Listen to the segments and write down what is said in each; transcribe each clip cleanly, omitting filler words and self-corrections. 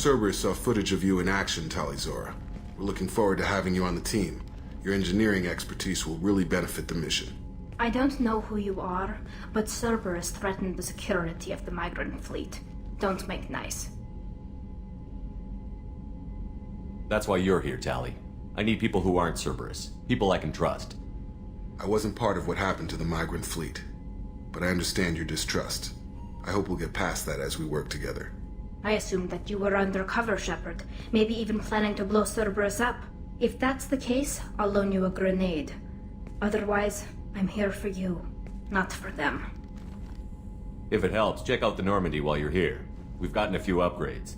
Cerberus saw footage of you in action, Talizora. We're looking forward to having you on the team. Your engineering expertise will really benefit the mission. I don't know who you are, but Cerberus threatened the security of the migrant fleet. Don't make nice. That's why you're here, Tali. I need people who aren't Cerberus. People I can trust. I wasn't part of what happened to the migrant fleet, but I understand your distrust. I hope we'll get past that as we work together. I assumed that you were undercover, Shepard, maybe even planning to blow Cerberus up. If that's the case, I'll loan you a grenade. Otherwise, I'm here for you, not for them. If it helps, check out the Normandy while you're here. We've gotten a few upgrades.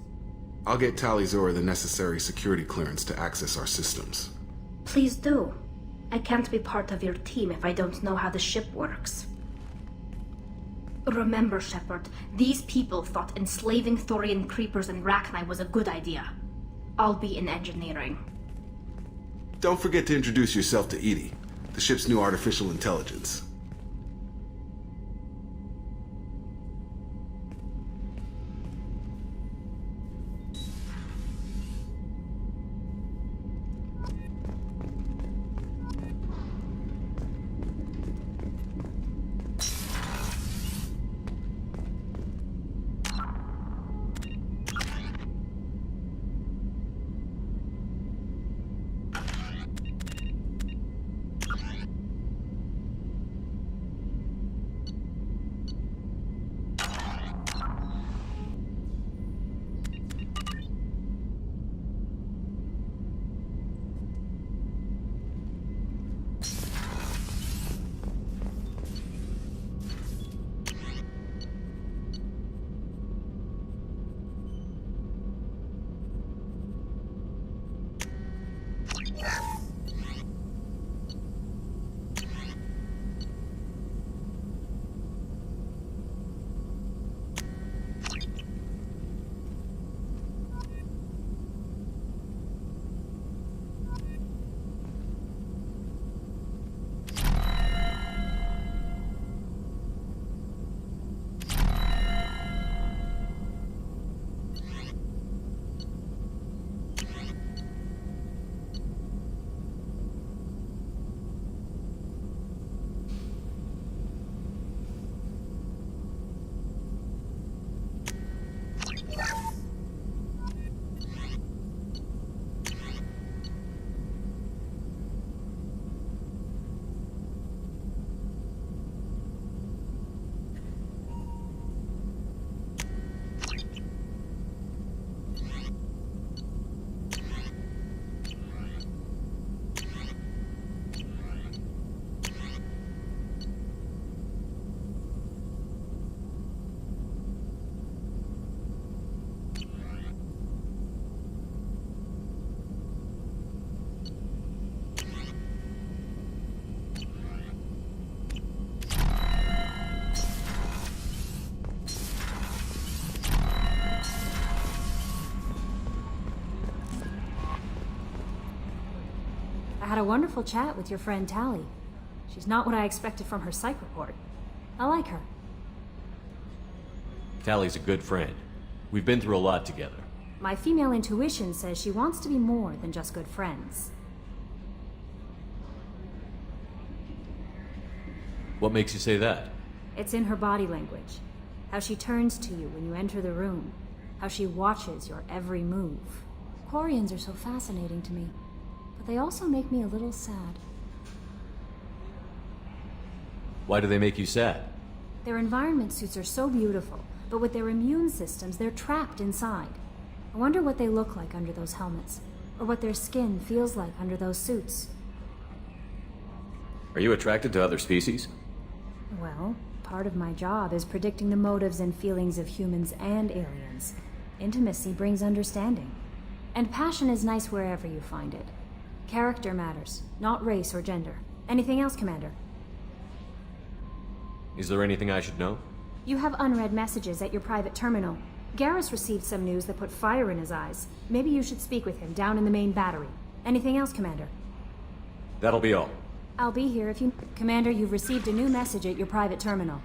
I'll get Talizora the necessary security clearance to access our systems. Please do. I can't be part of your team if I don't know how the ship works. Remember, Shepard, these people thought enslaving Thorian creepers in Rachni was a good idea. I'll be in engineering. Don't forget to introduce yourself to Edie, the ship's new artificial intelligence. I had a wonderful chat with your friend Tali. She's not what I expected from her psych report. I like her. Tali's a good friend. We've been through a lot together. My female intuition says she wants to be more than just good friends. What makes you say that? It's in her body language. How she turns to you when you enter the room. How she watches your every move. Quarians are so fascinating to me, but they also make me a little sad. Why do they make you sad? Their environment suits are so beautiful, but with their immune systems, they're trapped inside. I wonder what they look like under those helmets, or what their skin feels like under those suits. Are you attracted to other species? Well, part of my job is predicting the motives and feelings of humans and aliens. Intimacy brings understanding. And passion is nice wherever you find it. Character matters, not race or gender. Anything else, Commander? Is there anything I should know? You have unread messages at your private terminal. Garrus received some news that put fire in his eyes. Maybe you should speak with him down in the main battery. Anything else, Commander? That'll be all. I'll be here if you... Commander, you've received a new message at your private terminal.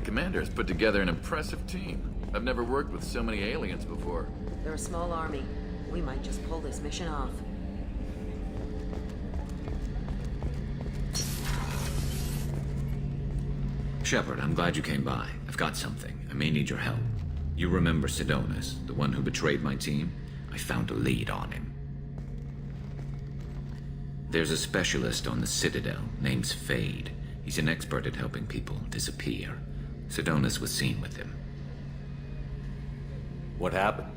commander has put together an impressive team. I've never worked with so many aliens before. They're a small army. We might just pull this mission off. Shepard, I'm glad you came by. I've got something. I may need your help. You remember Sidonus, the one who betrayed my team? I found a lead on him. There's a specialist on the Citadel, name's Fade. He's an expert at helping people disappear. Sidonus was seen with him. What happened?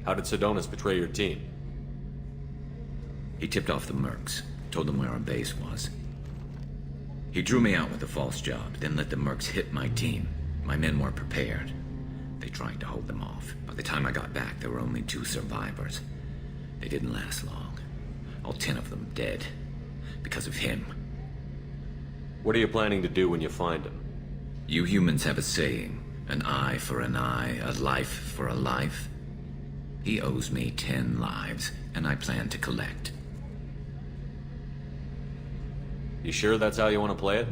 How did Sidonus betray your team? He tipped off the mercs, told them where our base was. He drew me out with a false job, then let the mercs hit my team. My men weren't prepared. They tried to hold them off. By the time I got back, there were only 2 survivors. They didn't last long. All 10 of them dead. Because of him. What are you planning to do when you find him? You humans have a saying, an eye for an eye, a life for a life. He owes me 10 lives, and I plan to collect. You sure that's how you want to play it?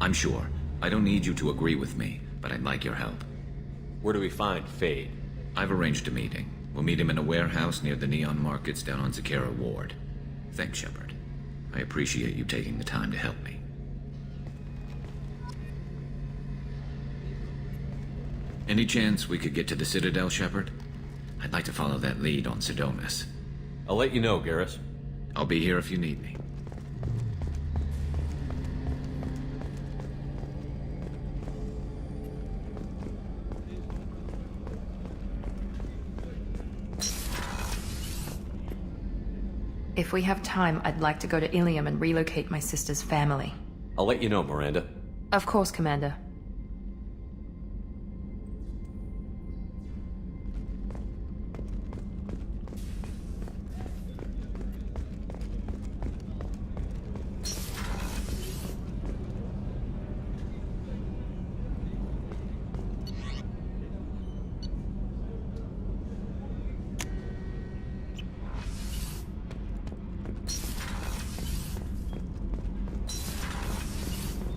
I'm sure. I don't need you to agree with me, but I'd like your help. Where do we find Fade? I've arranged a meeting. We'll meet him in a warehouse near the Neon Markets down on Zakera Ward. Thanks, Shepard. I appreciate you taking the time to help me. Any chance we could get to the Citadel, Shepard? I'd like to follow that lead on Sidonus. I'll let you know, Garrus. I'll be here if you need me. If we have time, I'd like to go to Ilium and relocate my sister's family. I'll let you know, Miranda. Of course, Commander.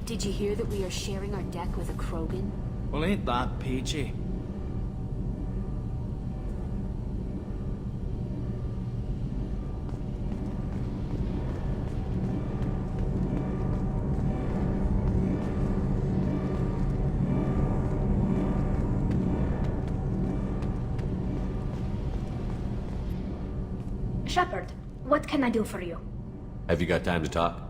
Did you hear that we are sharing our deck with a Krogan? Well, ain't that peachy? Shepard, what can I do for you? Have you got time to talk?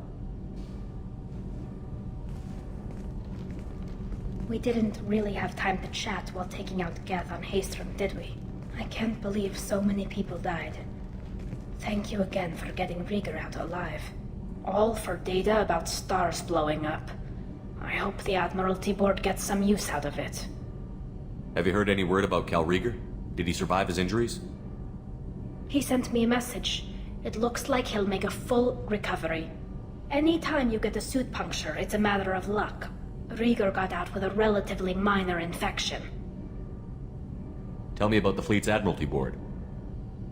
We didn't really have time to chat while taking out Geth on Haestrom, did we? I can't believe so many people died. Thank you again for getting Rieger out alive. All for data about stars blowing up. I hope the Admiralty Board gets some use out of it. Have you heard any word about Cal Rieger? Did he survive his injuries? He sent me a message. It looks like he'll make a full recovery. Anytime you get a suit puncture, it's a matter of luck. Rieger got out with a relatively minor infection. Tell me about the fleet's Admiralty Board.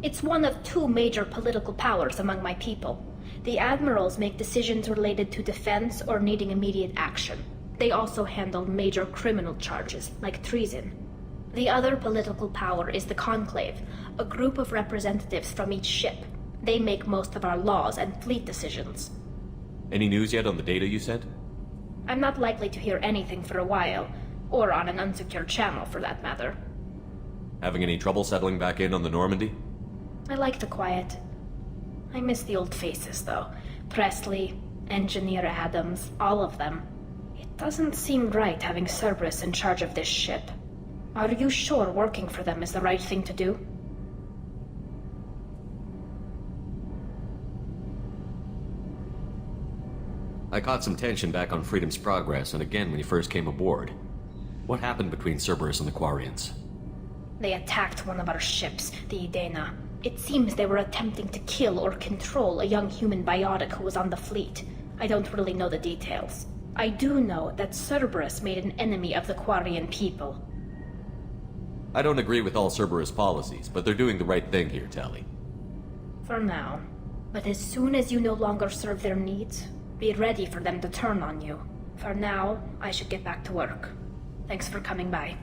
It's one of 2 major political powers among my people. The admirals make decisions related to defense or needing immediate action. They also handle major criminal charges, like treason. The other political power is the Conclave, a group of representatives from each ship. They make most of our laws and fleet decisions. Any news yet on the data you sent? I'm not likely to hear anything for a while, or on an unsecured channel for that matter. Having any trouble settling back in on the Normandy? I like the quiet. I miss the old faces, though. Presley, Engineer Adams, all of them. It doesn't seem right having Cerberus in charge of this ship. Are you sure working for them is the right thing to do? I caught some tension back on Freedom's Progress, and again when you first came aboard. What happened between Cerberus and the Quarians? They attacked one of our ships, the Idena. It seems they were attempting to kill or control a young human biotic who was on the fleet. I don't really know the details. I do know that Cerberus made an enemy of the Quarian people. I don't agree with all Cerberus policies, but they're doing the right thing here, Tali. For now. But as soon as you no longer serve their needs, be ready for them to turn on you. For now, I should get back to work. Thanks for coming by.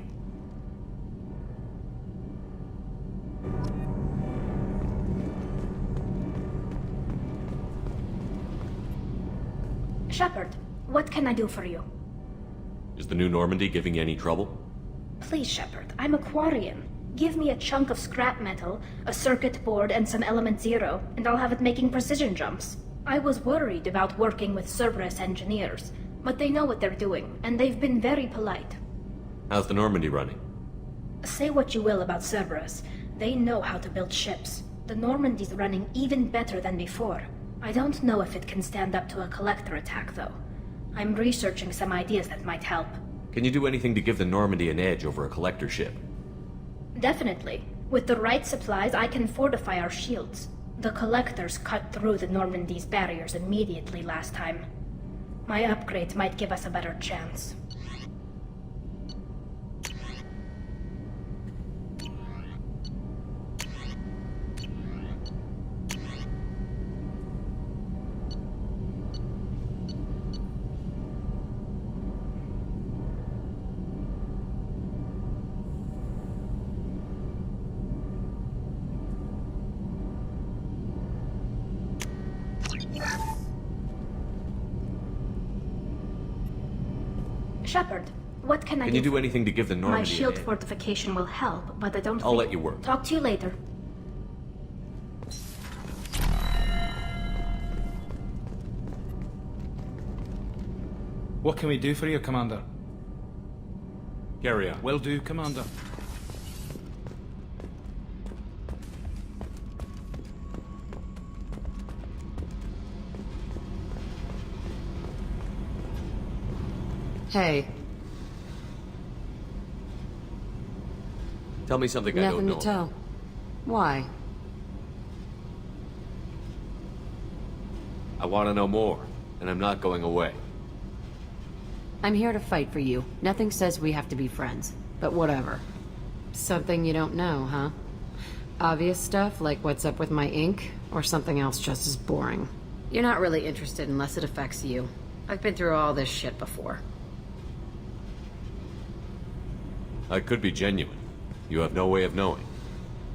Shepard, what can I do for you? Is the new Normandy giving you any trouble? Please, Shepard, I'm a Quarian. Give me a chunk of scrap metal, a circuit board, and some element zero, and I'll have it making precision jumps. I was worried about working with Cerberus engineers, but they know what they're doing, and they've been very polite. How's the Normandy running? Say what you will about Cerberus, they know how to build ships. The Normandy's running even better than before. I don't know if it can stand up to a collector attack, though. I'm researching some ideas that might help. Can you do anything to give the Normandy an edge over a collector ship? Definitely. With the right supplies, I can fortify our shields. The collectors cut through the Normandy's barriers immediately last time. My upgrades might give us a better chance. Shepard, what can I do? Can you do anything to give the Normandy My shield an edge? fortification will help, but I don't I'll think... let you work. Talk to you later. What can we do for you, Commander? Carry on. Will do, Commander. Hey, Tell me something I don't nothing know. to tell. Why? I want to know more, and I'm not going away. I'm here to fight for you. Nothing says we have to be friends, but whatever. Something you don't know, huh? Obvious stuff like what's up with my ink, or something else just as boring. You're not really interested unless it affects you. I've been through all this shit before. I could be genuine. You have no way of knowing.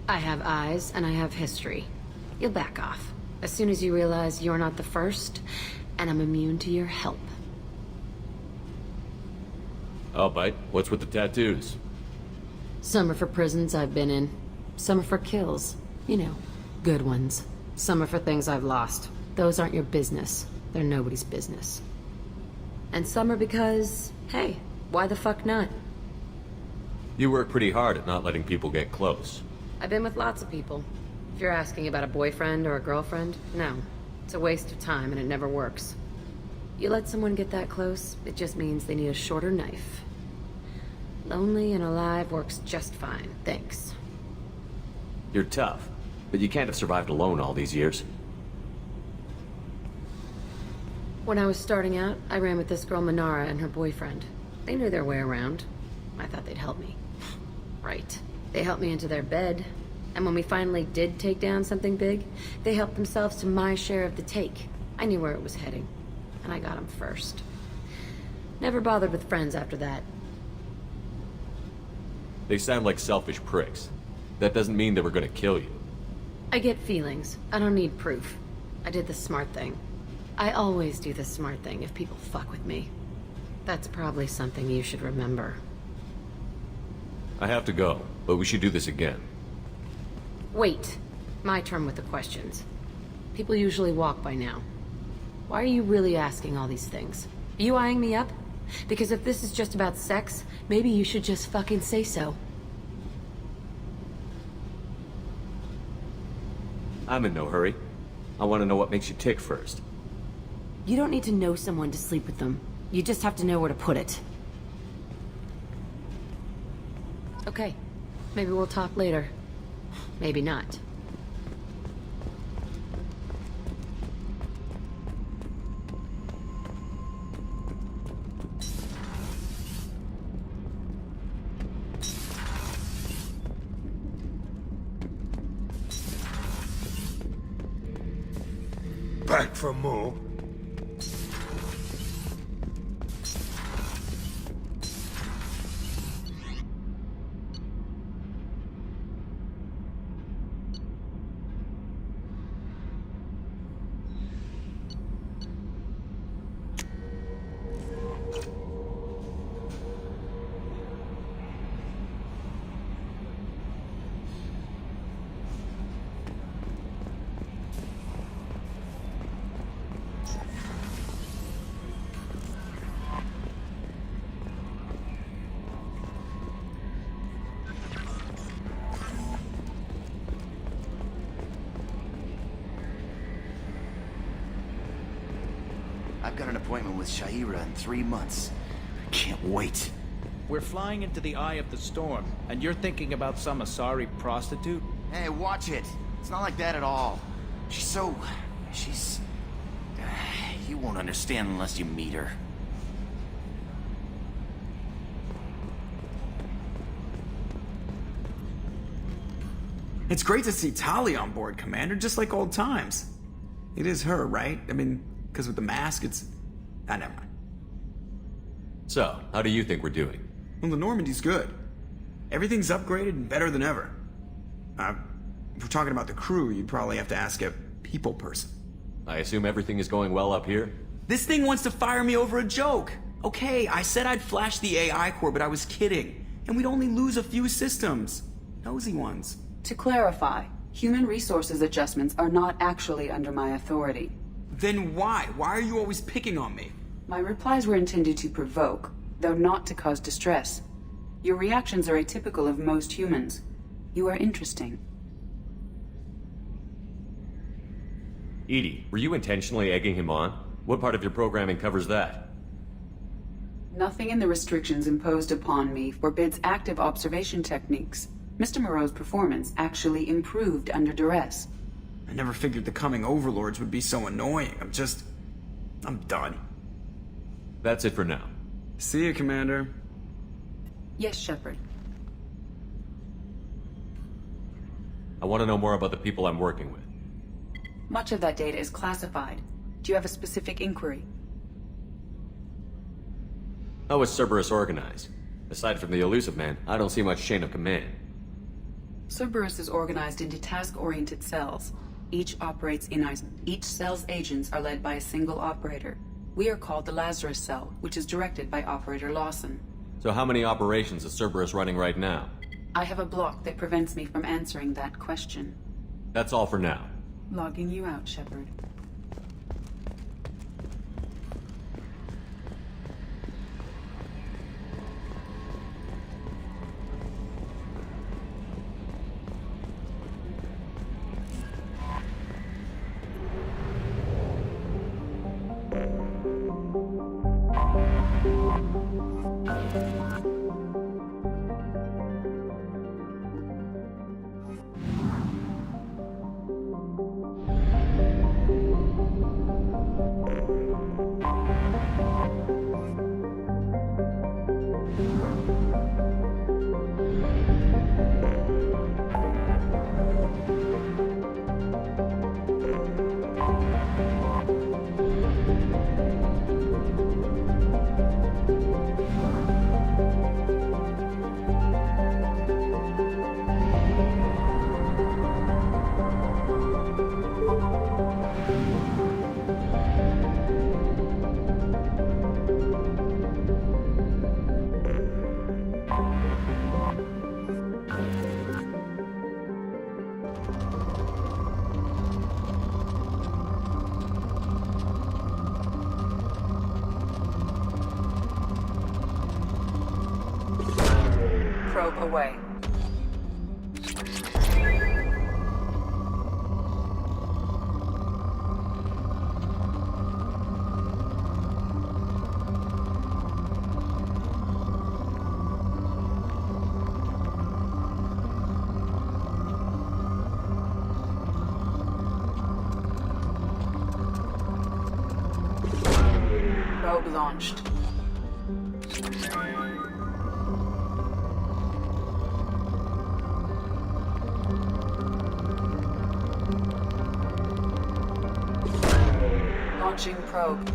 I have eyes, and I have history. You'll back off. As soon as you realize you're not the first, and I'm immune to your help. I'll bite. What's with the tattoos? Some are for prisons I've been in. Some are for kills. You know, good ones. Some are for things I've lost. Those aren't your business. They're nobody's business. And some are because, hey, why the fuck not? You work pretty hard at not letting people get close. I've been with lots of people. If you're asking about a boyfriend or a girlfriend, no. It's a waste of time and it never works. You let someone get that close, it just means they need a shorter knife. Lonely and alive works just fine, thanks. You're tough, but you can't have survived alone all these years. When I was starting out, I ran with this girl Minara and her boyfriend. They knew their way around. I thought they'd help me. Right. They helped me into their bed. And when we finally did take down something big, they helped themselves to my share of the take. I knew where it was heading. And I got them first. Never bothered with friends after that. They sound like selfish pricks. That doesn't mean they were gonna kill you. I get feelings. I don't need proof. I did the smart thing. I always do the smart thing if people fuck with me. That's probably something you should remember. I have to go, but we should do this again. Wait. My turn with the questions. People usually walk by now. Why are you really asking all these things? Are you eyeing me up? Because if this is just about sex, maybe you should just fucking say so. I'm in no hurry. I want to know what makes you tick first. You don't need to know someone to sleep with them. You just have to know where to put it. Okay. Maybe we'll talk later. Maybe not. Back for more? I've got an appointment with Shaira in 3 months. I can't wait. We're flying into the eye of the storm, and you're thinking about some Asari prostitute? Hey, watch it. It's not like that at all. She's... You won't understand unless you meet her. It's great to see Tali on board, Commander, just like old times. It is her, right? I mean, because with the mask, it's... Ah, never mind. So, how do you think we're doing? Well, the Normandy's good. Everything's upgraded and better than ever. If we're talking about the crew, you'd probably have to ask a people person. I assume everything is going well up here? This thing wants to fire me over a joke. Okay, I said I'd flash the AI core, but I was kidding. And we'd only lose a few systems. Nosy ones. To clarify, human resources adjustments are not actually under my authority. Then why? Why are you always picking on me? My replies were intended to provoke, though not to cause distress. Your reactions are atypical of most humans. You are interesting. Edie, were you intentionally egging him on? What part of your programming covers that? Nothing in the restrictions imposed upon me forbids active observation techniques. Mr. Moreau's performance actually improved under duress. I never figured the coming overlords would be so annoying. I'm done. That's it for now. See you, Commander. Yes, Shepard. I want to know more about the people I'm working with. Much of that data is classified. Do you have a specific inquiry? How is Cerberus organized? Aside from the elusive man, I don't see much chain of command. Cerberus is organized into task-oriented cells. Each operates in each cell's agents are led by a single operator. We are called the Lazarus Cell, which is directed by Operator Lawson. So how many operations is Cerberus running right now? I have a block that prevents me from answering that question. That's all for now. Logging you out, Shepard. Probe away. Probe launched. Launching probe.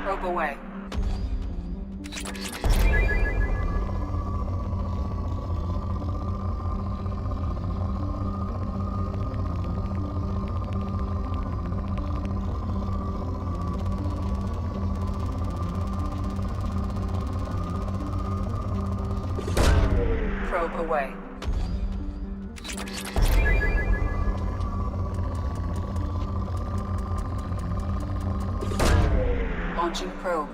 Probe away. Probe away. Launching probe.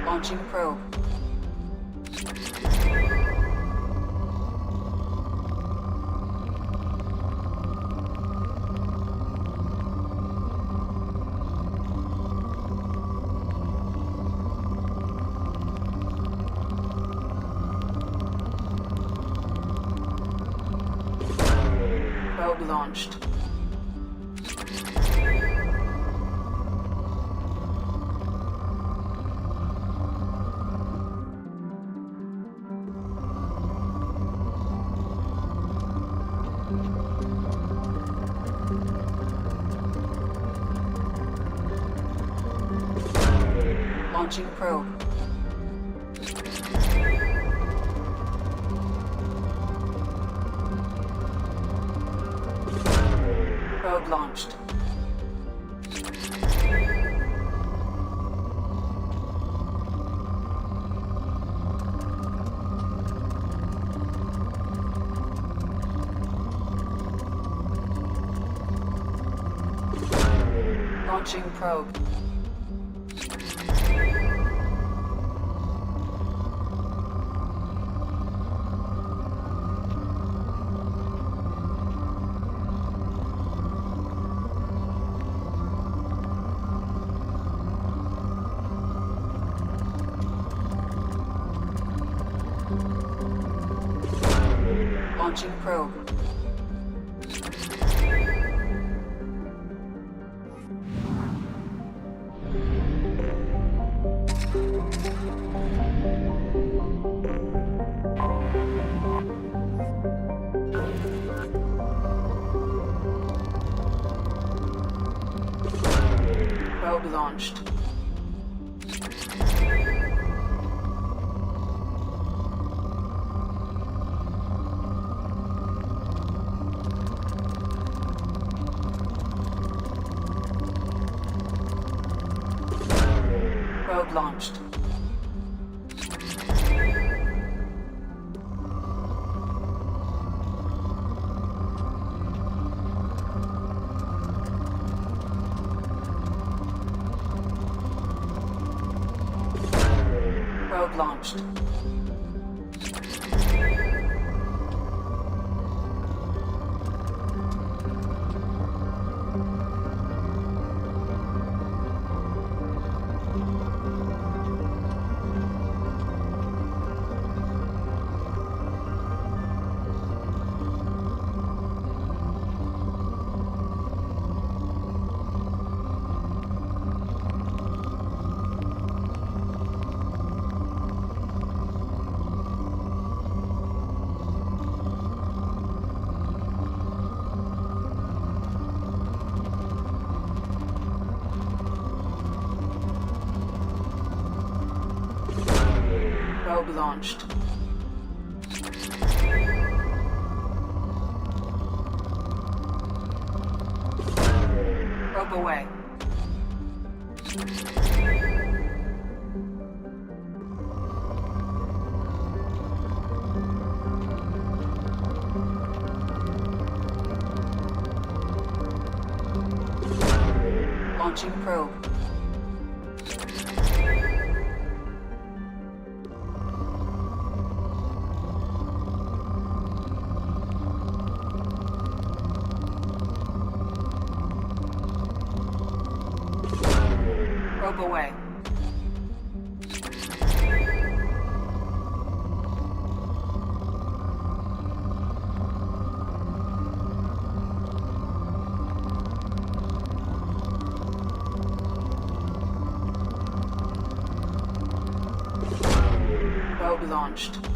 Launching probe. Probe launched. Launching probe. Probe launched. Launching probe. Launching probe. Probe launched. Probe launched. Probe launched. Probe launched. Probe away. Launching probe. Move away. Probe launched.